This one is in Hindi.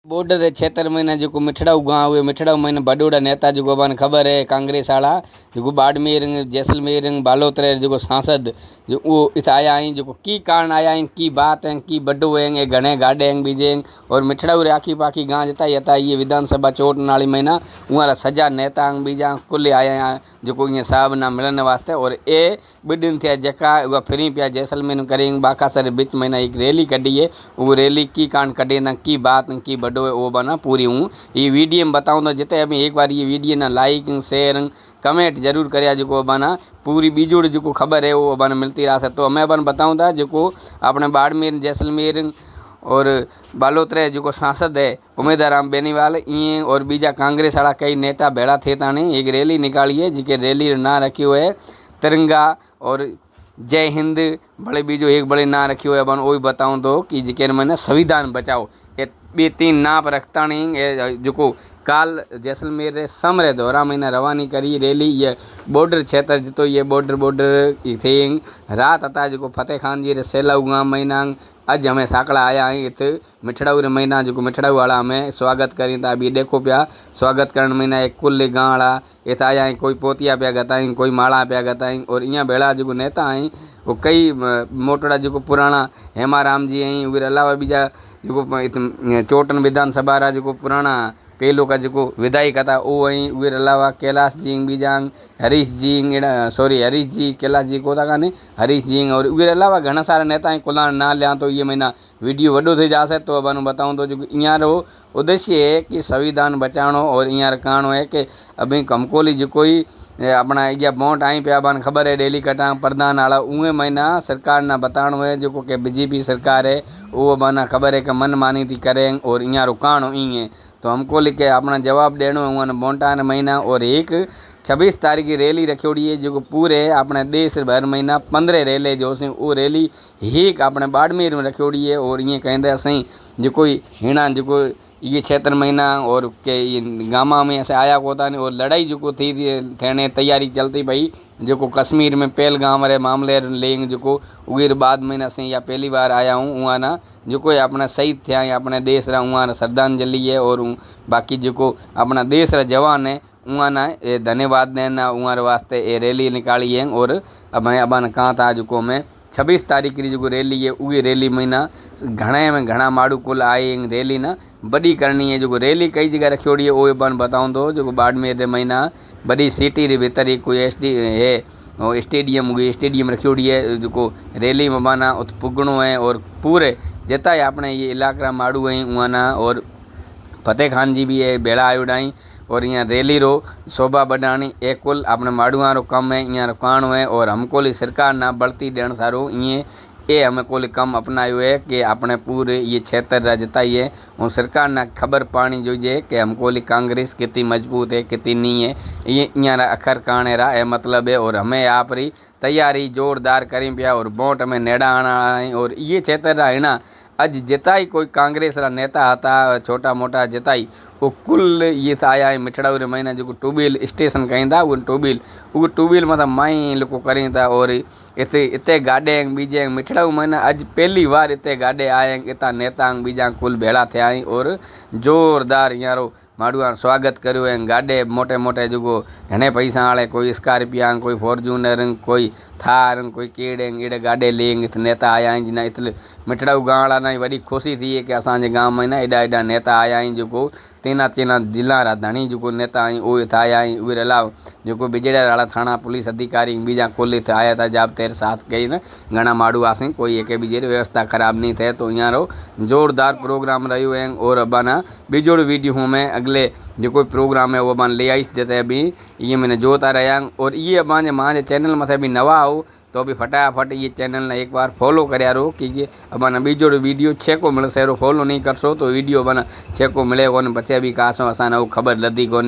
बॉर्डर क्षेत्र में जो मिठड़ाऊ गाँव है मिठड़ाऊ में बडोड़ा नेता जो अबान खबर है कांग्रेस वाला जो बाड़मेर जैसलमेर बालोतरा जो सांसद जो वो इत आया हैं जो की कारण आया हैं की बात हैं की बड्डो हैं घने गाडे हैं बीजे और मिठड़ाऊ रे आखी पाखी गाँ जता यता ये विधानसभा चोट नाली महीना वहाँ सजा नेता बीजा कुल आया हैं जो ये साहब ना मिलने वास्ते और ए बिडिन थे जका वह फिरी पिया जैसलमेर करें बाकासर बीच महीना एक रैली कढ़ी है वो रैली की कारण कढ़े ना की बात की बड्डो है वो बना पूरी हूँ ये वीडियो में बताऊँ तो जिते अभी एक बार ये वीडियो ना लाइक शेयर कमेंट जरूर करिया जो बना पूरी बीजोड़ जो खबर है वो बना मिलती रहा तो मैं बन बताऊँ था जो अपने बाड़मेर जैसलमेर और बालोतरा जो सांसद है उम्मीदवार राम बेनीवाल इं और बीजा कांग्रेस वाला कई नेता भेड़ा थे ताने एक रैली निकाली है जिके रैली ना रखी हुए है तिरंगा और जय हिंद बड़े बीजो एक बड़े ना रखियो है बन वो बताऊँ तो कि जिके मैंने संविधान बचाओ ये बे तीन नाप रखता नहीं जो काल जैसलमेर समरे दोहरा महीना रवानी करी रैली ये बॉर्डर क्षेत्र जो ये बॉर्डर थे रात था जो फतेह खान जी रे सेलाऊ गाँव महीना अज हमें साकड़ा आया हैं इत मिठड़ाऊ रे महीना जो मिठड़ाऊ वाला हमें स्वागत करी था अभी देखो पिया स्वागत करण महीना एक कुल गाँव वाला इत आया हैं कोई पोतिया पिया गताई कोई माला पिया गताई और इं भेड़ा जो नेता हैं वो कई मोटड़ा जो पुराना हेमाराम जी हैं उन अलावा बीजा जो चोटन विधानसभा रा जो पुराना पहलो का जो विधायक था वो वहीं उर अलावा कैलाश जी बीजांग हरीश जी सॉरी हरीश जी कैलाश जी को था काने हरीश जी और उर अलावा घना सारा नेता कुलान ना लिया तो ये महीना वीडियो वडो थी जासे तो अब बताऊँ तो जो इं उद्देश्य है कि संविधान बचाणो और इं कहाणो है कि अभी कमकोली जो कोई अपना या वोट आई पे अबान खबर है डेली कटा प्रधान वाला उहे महीना सरकार ना बताणो है जो कि बीजेपी सरकार है वो बना खबर है कि मन मानी थी करें और इं रुकाणो इं तो हमको लिखे अपना जवाब देनो है बोंटा महीना और एक 26 तारीख की रैली रखोड़ी है जो पूरे अपने देश भर महीना 15 रैली जो से वो रैली ही अपने बाड़मेर में रखोड़ी है और ये कहते असी जो कोई हिना जो ये क्षेत्र महीना और के गामा में ऐसे आया को था और लड़ाई जो थी थे तैयारी चलती भाई जो कश्मीर में पहलगाम रे मामले लेंगे जो उर बाद महीना से या पहली बार आया हूँ वहाँ ना जो कोई अपना शहीद थे अपने देश रा वहाँ श्रद्धांजलि है और बाकी जो अपना देश रा जवान है वहाँ ना ये धन्यवाद देना वहाँ वास्ते ये रैली निकाली है और अब अबान कहाँ था जो मैं 26 तारीख की जो रैली है वही रैली महीना घणे में घना माड़ू कुल आए रैली ना बड़ी करनी है जो रैली कई जगह रखोड़ी है वो बन बताऊँ तो जो बाड़मेर महीना बड़ी सिटी रे भीतर एक कोई एसडी है स्टेडियम रखोड़ी है जो रैली में बना उत पुगणो है और पूरे जितना ही अपने ये इलाका माड़ू है वहाँ ना और फतेह खान जी भी है बेड़ा आयोडाई और यहाँ रैली रो शोभा बढ़ानी एक कुल अपने माड़ुआ रो कम है यहाँ रुकाणो है और हमको सरकार ना बढ़ती देण सारो ये हमें को कम अपनायो है कि अपने पूरे ये क्षेत्र जताई है और सरकार ना खबर पानी जोइए कि हमको कांग्रेस कितनी मजबूत है कितनी नहीं है ये यहाँ अखर काने रहा है मतलब है और हमें आप रही तैयारी जोरदार करें पिया और वोट में नेड़ा आना है और ये क्षेत्र है ना अज जिताई कोई कांग्रेस रा नेता था छोटा मोटा जिताई वो कुल ये आया है मिठड़ाऊ रे महीना जो टूबील स्टेशन कहीं था वो टूबील मतलब माई लोग करें था और इतने गाडे बीजे मिठड़ाऊ महीना अज पहली बार इतने गाडे आए इतना नेता बीजा कुल भेड़ा थे और जोरदार यारो माड़ुआ स्वागत करो है गाडे मोटे मोटे जो घने पैसा वाले कोई स्कॉर्पिया कोई फॉर्चूनर कोई थार कोई केड़े एड़े गाडे लेंगे नेता आया हैं जिना इतने मिठड़ाऊ गाँव वाला ना बड़ी खुशी थी है कि असांजे गाँव में ना एडा एडा नेता आया हैं जो तेना तेना जिला रा धनी जो नेता आई वो आया हैं उर अलावा जो बिजड़ा वाला थाना पुलिस अधिकारी बीजा कुल आया था जब तेरे साथ कई ना घना माड़ू आसे कोई एक बीजे व्यवस्था खराब नहीं थे तो यहाँ रो जोरदार प्रोग्राम रहो है और बना बिजोड़ वीडियो में अगले जो कोई प्रोग्राम है वो बन ले आईस देते अभी ये मैंने जोता रहा और ये मांझे चैनल में अभी नवा हो तो अभी फटाफट ये चैनल ने एक बार फॉलो करिया रो कि अब बीजो वीडियो छेको मिले सो फॉलो नहीं करसो तो वीडियो बना छेको मिले को बचे भी कासो असा खबर लदी को